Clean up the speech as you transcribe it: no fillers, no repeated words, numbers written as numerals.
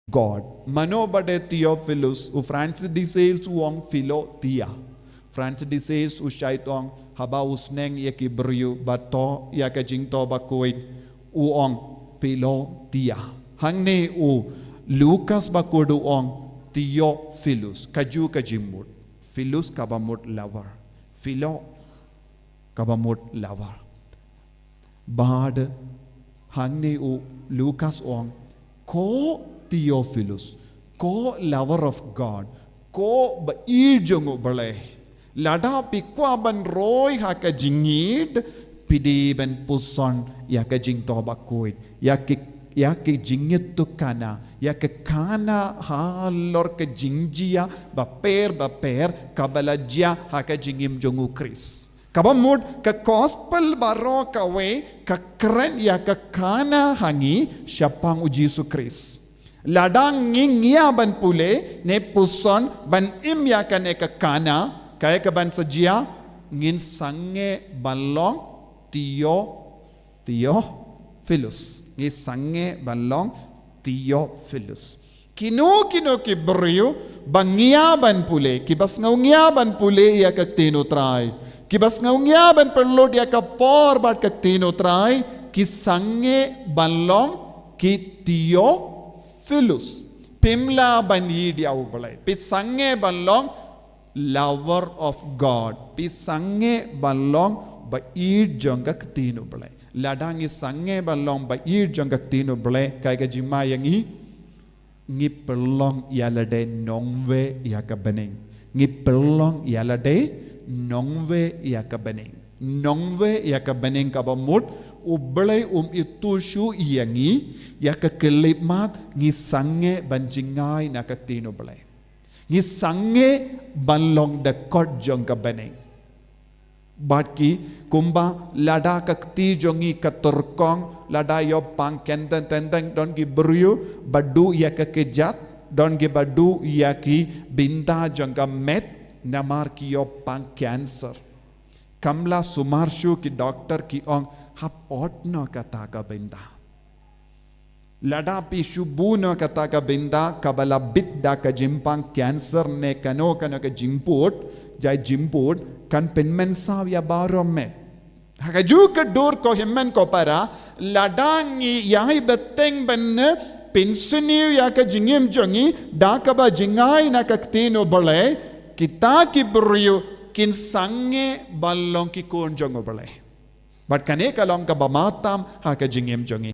God. Manobade Theophilus, u Francis de Sales uong Philo Thea. Francis de Sales u Shaitong, haba usneng yakibriu, bato yakajingto bakoid, uong Philo Thea. Hangne u Lucas bakodu uong Theophilus, kaju kajimut. Philus kabamut lover. Philo kabamut lover. Bad hangne u Lucas uong ko Theophilus, ko lover of God, ko ba ijongo Blei. Lada pikwa ban roy haka jingid, pidi ban puson yaka jing toba koid, yaka jingit tu kana, yaka kana halor ke jingjia ba per kabalajia haka jingim jongu Chris. Kabamud ka gospel baro kawe ka keren yaka kana hangi syapang ujisu Chris. Ladang ngingia ban pule ne puson ban imya kane ka kana kaya ka ban sajia ngin sange balong Theophilus ngi sange balong Theophilus kino ki brio bangia ban pule kibas ngaungia ban pule ya ka tino try kibas ngaungia ban perlo dia ka por bat ka tino try ki sange balong ki Theophilus pimla bani dia Blei pisange balong lover of God pisange balong ba jongak tino Blei ladangi sange balong ba jongak tino Blei kai ga jima yangi ngi perlong yalade nongwe yakabaneng ngi perlong yalade nongwe yakabaneng nongwe yakabaneng kabamut Blei itu shu yangi yakakelimat ngi sange banjingai nakatino Blei ngi sange banlong dakot jong kabaneng batki kumba lada kakti jongi katurkong lada yo pang kenten tenteng don ki beriu badu yakakejat don ki badu yaki binta jongka met namar ki yo pang cancer kamla sumarshu ki doctor ki ong hap otno kata ka binda lada pi shubu no kata ka binda kabala bidda ka jimpang cancer ne kano ka jimput jai jimput kan penmen saw ya baro met haka juga dur ko himmen ko para ladangi yai beteng ben pensiniu ya ka jingim jongi da ka ba jingai na ka ktino Blei kita ki brio kin sange ballong ki kon jongo Blei but kane kalong ka bamatam haka jingim jongi